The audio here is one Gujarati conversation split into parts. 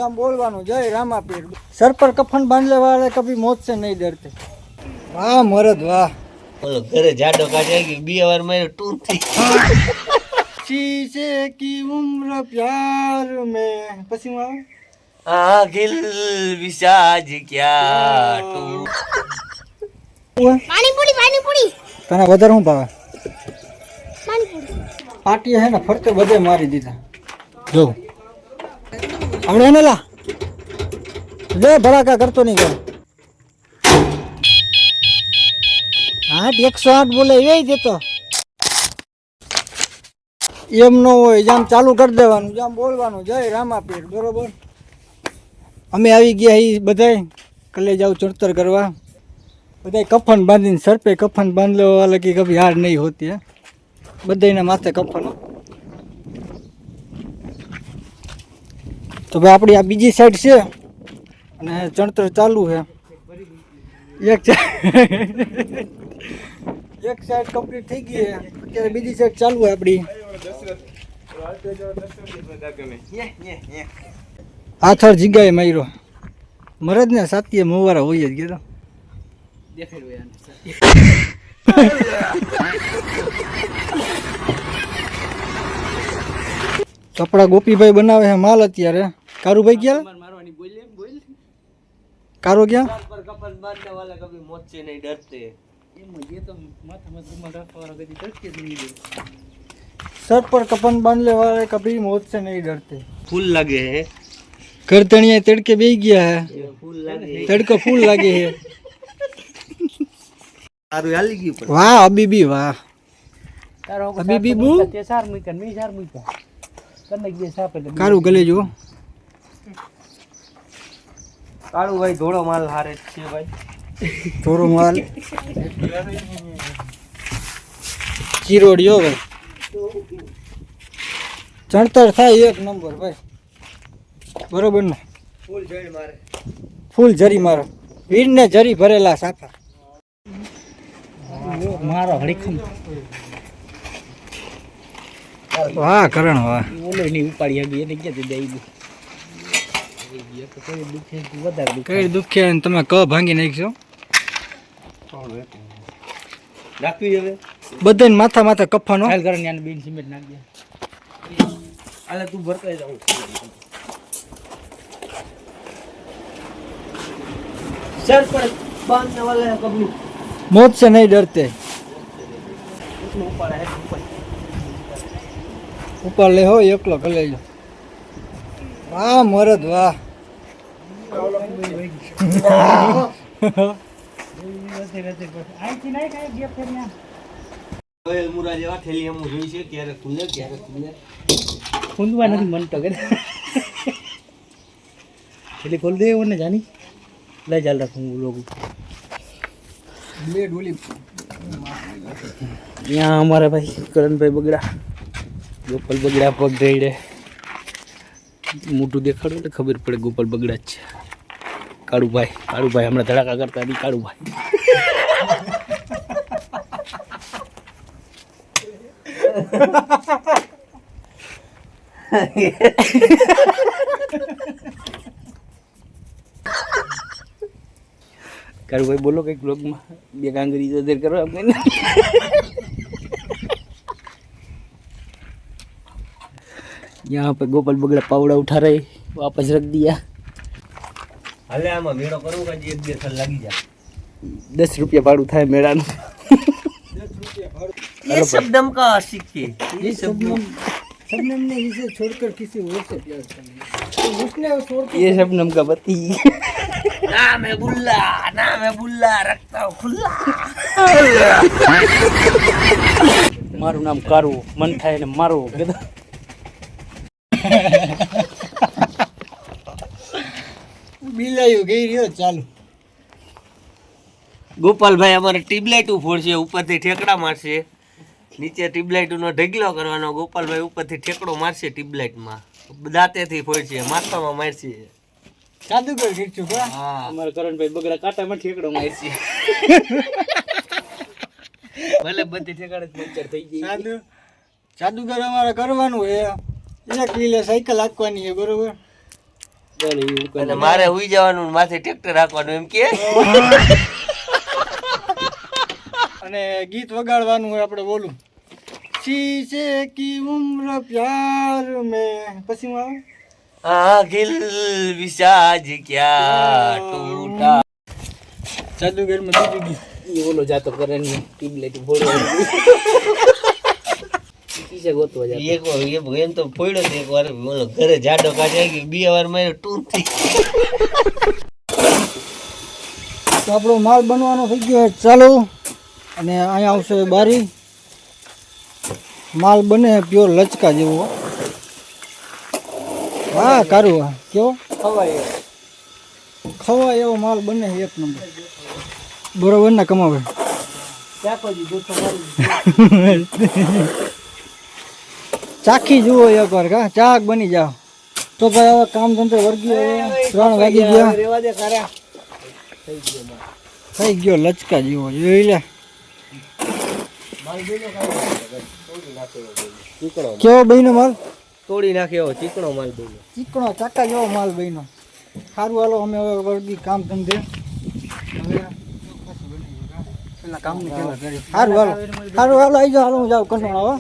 हम बोलवानो जय रामापीर सर पर कफन बांधने वाले कभी मौत से नहीं डरते। वाह मरद वाह। बोलो घरे जाडो काटेगी 2 વાર માર્યો ટૂન થઈ शीशे की उम्र प्यार में પછી હું આવે आगिल विसाज क्या तू પાણીપુરી તને વધારે હું ભાવે પાણીપુરી પાટી હે ને ફરતે બધે મારી દીધા જો આવડે ને લા લે ભડાકા કરતો નહીં ગયો 108 બોલે એ દેતો એમ ન હોય જામ ચાલુ કરી દેવાનું જામ બોલવાનું જય રામાપીર બરોબર। અમે આવી ગયા એ બધાય કલે જાવ ચડતર કરવા બધાય કફન બાંધીને સર પે કફન બાંધ લો વાલા की कभी हार नहीं होती है બધાયના માથે કફન। તો ભાઈ આપણી આ બીજી સાઈડ છે અને ચણતર ચાલુ છે એક સાઈડ કમ્પ્લીટ થઈ ગઈ છે અત્યારે બીજી સાઈડ ચાલુ છે આપણી। આથર જગ્યાએ માર્યો મરદ ને સાતીએ મોવારા હોય જ ગયો કપડા ગોપીભાઈ બનાવે છે માલ અત્યારે। કારુભાઈ ક્યાં કારો ક્યાં पर कपन बांधने वाला कभी मौत से नहीं डरते ये तो माथा में रुमाल रखने वाला कभी डरते नहीं है। सर पर कफन बांधने वाले कभी मौत से नहीं डरते। फूल लगे हैं करतनिया तड़के बेच गया है फूल लगे तड़का फूल लगे है आरु आली की ऊपर वाह अभी भी वाह अभी भी बू તે સાર મૂક્યા મે સાર મૂક્યા કને ગયે સાપે કારું ગલે જો काळू भाई धोड़ो माल हारे छे भाई થોડો માલ ચીરોડિયો ભાઈ ચણતર થાય એક નંબર ભાઈ બરોબર ને फूल जड़ मारे ફૂલ જરી મારો વીર ને જરી ભરેલા સાફા મારો હડીખમ વાહ કરણ વાહ ઓલો ની ઉપાડી આવી એને કે દે દઈ તો કોઈ દુખે વધારે દુખે કઈ દુખે ને તમે ક ભાંગી નાખશો રાખવી હવે બધાને માથા માથા કફાનો હાલ કરે ને બેન સિમેન્ટ નાખ દે આલે તું ભરતા જાવ सर पर बांधने वाले हैं कभी मौत से नहीं डरते। ऊपर है ऊपर ले हो एकलो कले लो वाह मरद वाह આઈથી નહીં કાઈ ગેપ ફેરને ઓયલ મુરા જેવા થેલી હમ જોઈ છે ક્યારે ખુલે ખુંદવા નથી મન તો કે એટલે ખોલ દે ઓને જાની ले चल रखूँ लोग यहाँ हमारे भाई करण भाई बगड़ा गोपाल बगड़ा पग गई मोटू देखा तो खबर पड़े गोपाल बगड़ा काड़ू भाई हमारा धड़ाका करता नहीं काड़ू भाई कारू भाई बोलो कई ब्लॉग में બે કાંગરી તો દેર કરો આપણે यहाँ पे गोपाल बगड़ा पावड़ा उठा रहे वापस रख दिया हले आमा मेड़ो करूंगा जी 1 साल लगी जा 10 रुपया भाड़ू था मेरा ये शब्दम का सीखे ये शबनम ने इसे छोड़कर किसी और से प्यार कर लिया तो उसने छोड़ के ये शबनम का पति नाम है बुल्ला रखता हूँ खुल्ला मारू नाम कारू मन थाय ने मारो बिलायो गई रियो चालू गोपाल भाई हमारे ट्यूबलाइट फोड़શે ઉપરથી ઠેકડા મારશે નીચે ટ્યુબલાઇટ નો ઢગલો કરવાનો गोपाल भाई ઉપરથી ઠેકડો મારશે ટ્યુબલાઇટ માં દાંતેથી ફોડશે માથામાં મારશે જાદુગર ગીચું કા હા हमारा करण भाई बगड़ा काटा में ठेकड़ो मारसी ભલે બધી ઠેકાડે પંચર થઈ ગઈ જાદુગર અમારે કરવાનું હે 1 કિલો સાયકલ હાંકવાની છે બરોબર અને મારે હુઈ જવાનું ને માથે ટ્રેક્ટર રાખવાનું એમ કે અને ગીત વગાડવાનું હોય આપણે બોલું શીશે કી ઉમ્ર પ્યાર મેં પછી હું આવે આગિલ વિસાજ ક્યા ટૂટા જાદુગરમાં બીજું ગીત એ બોલો જાતો કરે ને ટ્યુબલાઇટ બોલો પીછે ગોતવા જાતો એક વાર એમ તો ફોડ્યો તો એક વાર બોલો ઘરે જાડો કાઢે કે 2 વાર માર્યો ટૂંથી તો આપણો માલ બનવાનો થઈ ગયો ચાલો અને અહીંયા આવશે બારી માલ બને પ્યોર લચકા જેવો હા કારું કેવો ખવાય એવો માલ બને એક નંબર બરોબર ને કમાવે ચાખી જુઓ એક વાર કા ચાક બની જાઓ તો ભાઈ હવે કામ ધંધો વર્ગી 3 વાગી ગયા થઈ ગયો લચકા જેવો જોઈ લે કેવો બહેનો માલ તોડી નાખ્યો ચીકણો માલ બોલો ચીકણો ચાકા જેવો માલ બહેનો સારું હાલો અમે હવે વર્ગી કામ ધંધે પેલા કામની પેલા કરી સારું હાલો આવી જાઓ હાલો હું જાઉં કંટાળો હો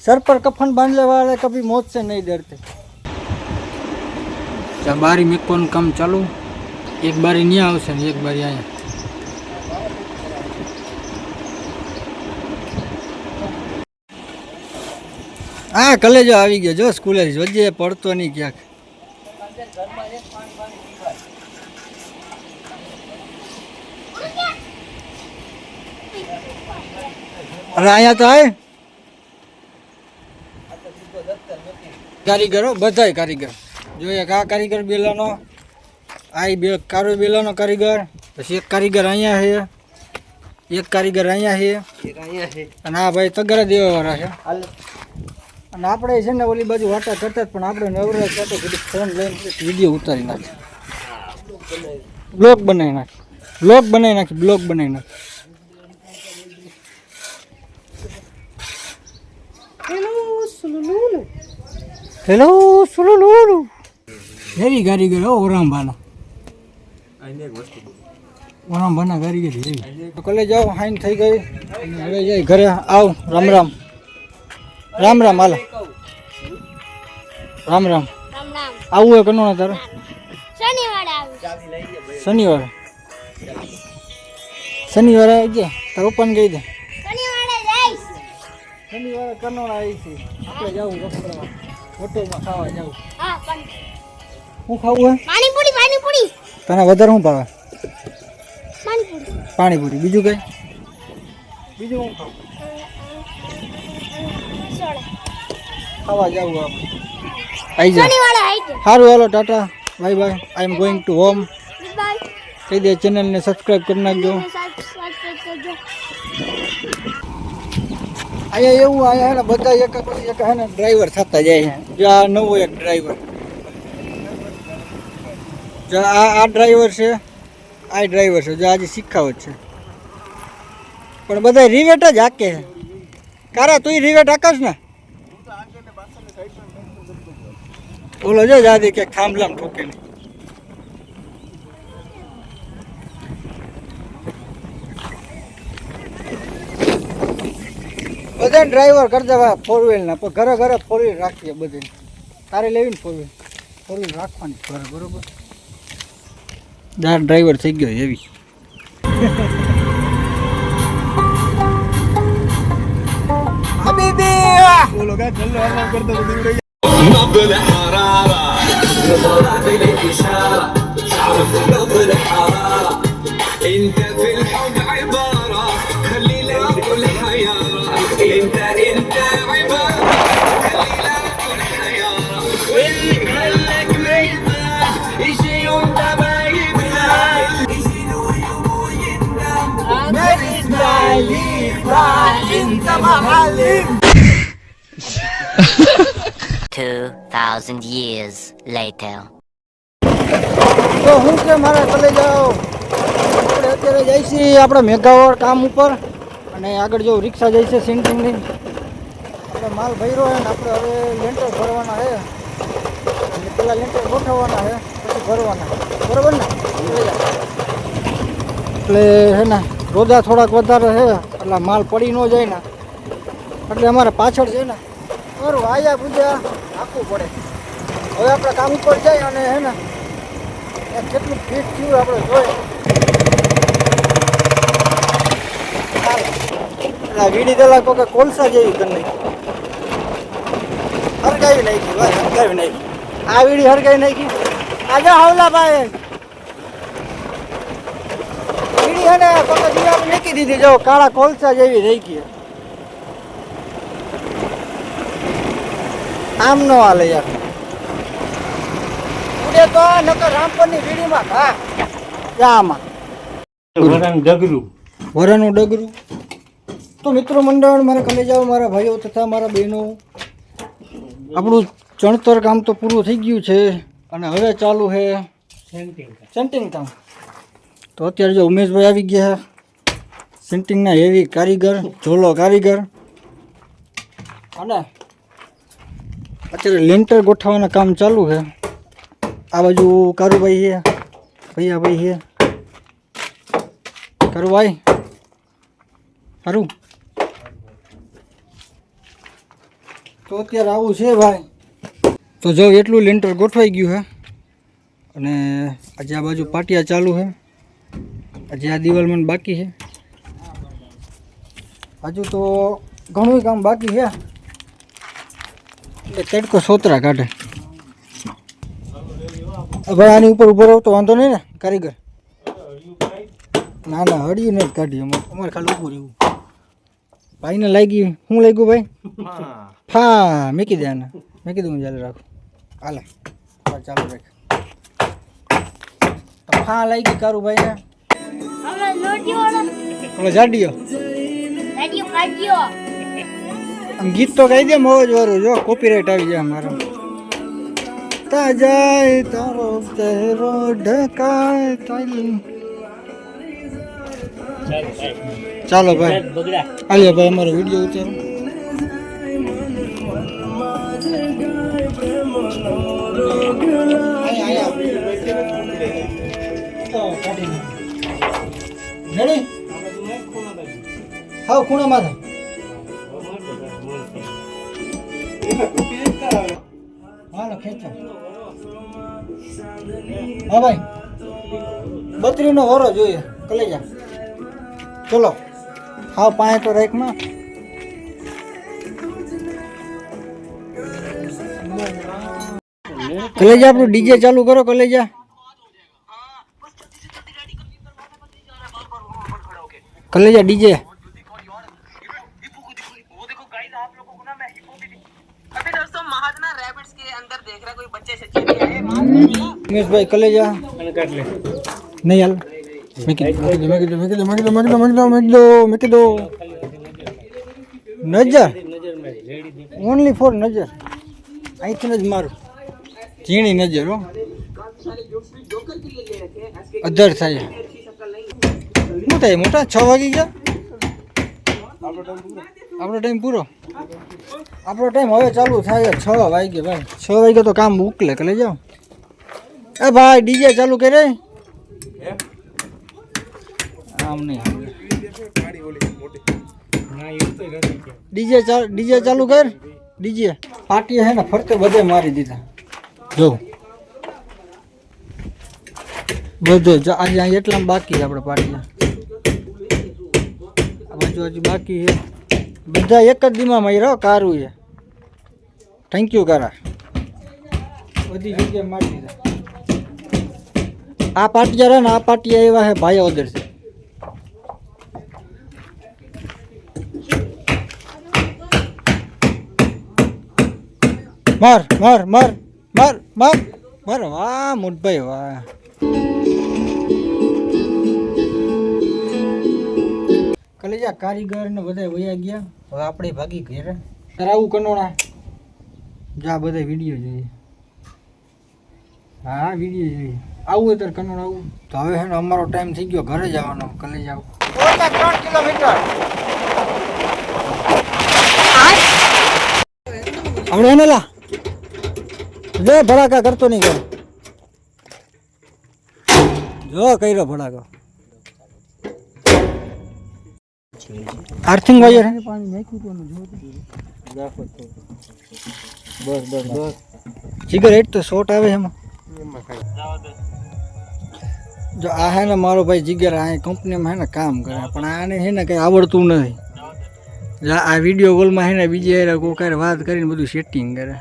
सर पर कफन बांधने वाले कभी मौत से नहीं डरते बारी में कौन काम चालू एक बारी नहीं आवશે ને એક બારી આયા હા કલેજો આવી ગયો જો સ્કૂલે જોજે પડતો નહીં ક્યાંક અરે આયા તો આય કારીગરો બધાય કારીગર જોઈએ આ કારીગર બેલાનો આ બે કારો બેલાનો કારીગર પછી એક કારીગર અહીંયા છે એક કારીગર અહીંયા છે અને આ ભાઈ તગરા દેવા વાળા છે અને આપણે છે ને ઓલી બાજુ વાટા કરતા પણ આપણે નવરાશ હતો કીધું ફોન લઈને વિડીયો ઉતારી નાખી બ્લોગ બનાવી નાખી હેલો સુલુલુલુ હેવી કારીગર હો ઓરામબાના કારીગર હેવી તો કલે જાઓ હાઈન થઈ ગઈ અને હવે જાય ઘરે આવ રામ રામ હાલો રામ રામ આવું હે કનો તારે શનિવારે આવી ગયા તાર ઓપન ગઈ દે શનિવારે કનોડા આવી છે આપણે જાવું રખડવા હોટલમાં ખાવા જાવું શું ખાવું હે પાણીપુરી તને વધારે શું ભાવે પાણીપુરી બીજું કઈ બીજું શું ખાવું ખાવા જાવું આપણે આવી જાય સારું હાલો ta-ta bye bye I am going to home કહી દે ચેનલને સબસ્ક્રાઈબ કરી નાખજો અહીંયા એવું અહીંયા બધા એક પછી એક હે ને ડ્રાઈવર થતા જાય છે જો આ નવો એક ડ્રાઈવર જો આ ડ્રાઈવર છે આ ડ્રાઈવર છે જો આજે શીખાવત છે પણ બધા રિવેટ જ હાકે છે કારા તું રિવેટ હાકસ ને બોલો જો જાદી કે થાંભલામ ઠોકે નહીં બધા ડ્રાઈવર કરી દેવા 4 વ્હીલના પણ ઘરે ઘરે 4 વ્હીલ રાખીએ બધે તારે લેવી ને 4 વ્હીલ રાખવાની ઘરે બરોબર ડ્રાઈવર થઈ ગયો એવી બોલો કા ચલ્લો આરામ કરતો તો દીવડે نبض الحرارة نظرات الإشارة تعرف نبض الحرارة أنت في الحب عبارة خلي لا كل حيارة أنت عبارة خلي لا كل حيارة واللي خلك ميتان إشي وأنت ما يبان إشي لو يبو يندم ما تسمعليك راح أنت معلم 2,000 years later. તો હું કે મારા કલે જાઓ આપણે અત્યારે જાય છે આપણે મેઘાવર કામ ઉપર અને આગળ જો રિક્ષા જાય છે સિંગની આપણે માલ ભર્યો હોય ને આપણે હવે લેન્ટર ભરવાના છે પેલા લેન્ટર ગોઠવવાના છે પછી ભરવાના બરોબર ને એટલે હે ને રોજા થોડાક વધારે છે એટલે માલ પડી ન જાય ને એટલે અમારે પાછળ છે ને બરું આયા પૂજા આપવું પડે. હવે આપણે કામ ઉપર જાય અને હે ને કેટલું ફીટ થયું આપણે જોઈએ. વીડી દલા કે કોલસા જેવી કરી નાખી હરગાવી નાખી ભાઈ હરગાવી નાખી આ વીડી હરગાવી નાખી આજે હવલા ભાઈ વીડી હે ને પકડ નાખી દીધી જો કાળા કોલસા જેવી રહી ગઈ. આમ નો હાલે યાર ઉડે તો નકર રામપરની વીડીમાં ઘા આમાં વરાનું ડગરું. તો મિત્રો મંડળ મારા કલેજાઓ મારા ભાઈઓ તથા મારા બહેનો આપણું ચણતર કામ તો પૂરું થઈ ગયું છે અને હવે ચાલુ છે સેન્ટિંગ કામ. તો અત્યારે જો ઉમેશભાઈ આવી ગયા સેન્ટિંગના હેવી કારીગર ઝોલો કારીગર અને અત્યારે લેન્ટર ગોઠવવાના કામ ચાલુ છે. આ બાજુ કારુભાઈ છે ભૈયાભાઈ છે કારુભાઈ સારું. તો અત્યારે આવું છે ભાઈ. તો જો એટલું લેન્ટર ગોઠવાઈ ગયું છે અને આજે આ બાજુ પાટિયા ચાલુ છે. આજે આ દિવાલમાં બાકી છે હજુ તો ઘણું કામ બાકી છે એટલે તડકો સોતરા કાઢે. ભાઈ આની ઉપર ઉભો રહો તો વાંધો નહીં ને કારીગર. ના ના હળિયું નથી કાઢી અમારે ખાલી ઊભું રહેવું. ભાઈને લાગી શું લાગ્યું ભાઈ હા મૂકી દે આને મેં કીધું હું ચાલુ રાખું હાલે ચાલુ રાખ. હા લાગી કારું ભાઈને ઓલો જાડીયો આમ ગીત તો ગાઈ દે મોજ વાળું જો કોપીરાઇટ આવી જાય અમારો. તાજાય તારો ચહેરો ઢકાય તારી. ચાલો ભાઈ આલ્યો ભાઈ અમારો વિડીયો ઉતારો. રેડી હાવ ખૂણામાં હાલો ખેંચો. હા ભાઈ 32 નો હોરો જોઈએ કલેજા. ચલો હાવ પાંચ તો રેકમાં કલેજા આપણું ડીજે ચાલુ કરો કલેજા. कलेजा डीजे उमेश भाई कलेजा नहीं यार दो नजर ओनली फॉर नजर आई थी नज मारू झीणी नजर हो अधर था શું થાય મોટા 6 વાગી ગયા આપણો ટાઈમ પૂરો. આપણો ટાઈમ હવે ચાલુ થાય 6 વાગે ભાઈ 6 વાગે તો કામ ઉકલે કે લઈ જાઓ. એ ભાઈ ડીજે ચાલુ કરે આમ નહીં ડીજે ચાલુ કર. ડીજે પાટી હે ને ફરતે બધે મારી દીધા જો બધો આજે એટલા બાકી છે આપણે પાટિયા આજુ બાકી છે બધા એક જ દીમાં માર્યો કારું છે. થેન્ક યુ કારા બધી જગ્યાએ મારી દીધા. આ પાટિયા રહે ને આ પાટિયા એવા છે ભાઈ ઓદર છે. માર માર માર માર માર માર વાહ મોટભાઈ વાહ. કલેજા કારીગર ને બધા વયા ગયા હવે આપણે ભાગી ઘેરે. તારે આવું કનોણા જા બધા વિડીયો જોઈએ. હા વિડીયો જોઈએ આવું હોય તારે કનોણા આવું તો હવે હે ને અમારો ટાઈમ થઈ ગયો ઘરે જવાનો. કલેજા 3 કિલોમીટર આપણે એને લા જો ભડાકા કરતો નહીં કર. જો કર્યો ભડાકો. આર્થિંગ વાયર હે પાણી નાખ્યું તો બસ બસ બસ સિગરેટ તો શોર્ટ આવે એમાં. જો આ હે ને મારો ભાઈ જીગર આ કંપનીમાં હે ને કામ કરે પણ આને હે ને કંઈ આવડતું નથી. આ વિડીયો કોલમાં હે ને બીજી કોઈ વાત કરીને બધું સેટિંગ કરે.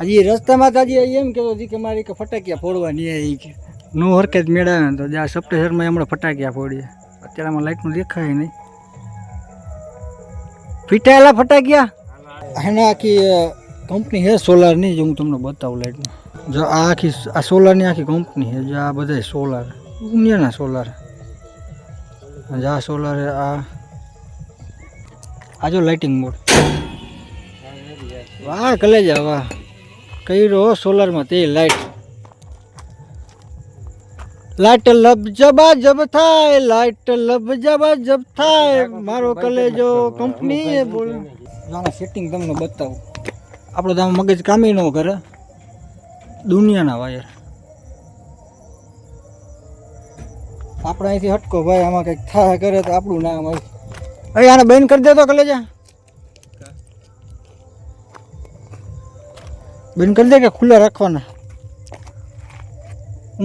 હજી રસ્તામાં તો હજી એમ કહેતો હતી કે મારે ફટાકિયા ફોડવાની એ કે નો હરકત મેળાવે ને તો જ્યાં સપ્ટેમ્બરમાં હમણાં ફટાકિયા ફોડીએ. અત્યારે આમાં લાઇટનું દેખાય નહીં. ફીટાયેલા ફટાકિયા એને આખી કંપની છે સોલારની. જો હું તમને બતાવું લાઇટમાં. જો આ આખી આ સોલારની આખી કંપની છે. જો આ બધા સોલાર દુનિયાના સોલાર. આ સોલાર આ જો લાઇટિંગ મોડ. વાહ કલેજા વાહ કર્યો સોલારમાં તે લાઇટ. લાઇટ લબ જબા જબ થાય, લાઇટ લબ જબા જબ થાય, મારો કલેજો કંપની બોલ. આના સેટિંગ તમને બતાવું. આપણો તો આમ મગજ કામી ન કરે. દુનિયાના વાયર આપણે અહીંથી હટકો ભાઈ. આમાં કંઈક થાય કરે તો આપણું નામ આવે. અહીં આને બંધ કરી દેતો કલેજા. બંધ કરી દે કે ખુલ્લા રાખવાના.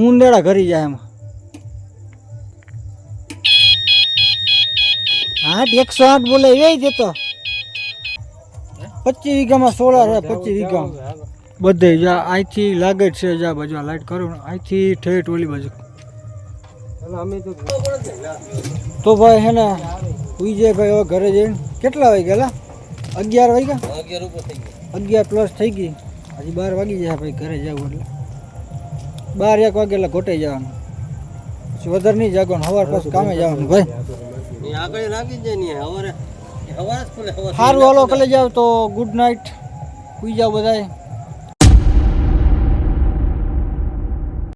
ઊંડેડા ઘરી જાય એમાં. 108 બોલે એ દેતો. 25 વીઘામાં સોલાર હે. 25 વીઘામાં બધે જા અહીંથી લાગે છે. જા બાજુ આ લાઈટ કરું અહીંથી ઠેઠ ઓલી બાજુ. તો ભાઈ હે ને વિજય ભાઈ હવે ઘરે જઈને કેટલા વાગી ગયેલા? 11 વાગ્યા. 11 પ્લસ થઈ ગઈ. હજી 12 વાગી જાય ભાઈ ઘરે જવું એટલે 12 1 વાગે એટલે ઘોટે જવાનું. પછી વધારે નહીં જાગવાનું. સવાર પાછું કામે જવાનું ભાઈ. સારું હાલો કલે જાવ તો ગુડ નાઇટ. સુઈ જાવ બધાય.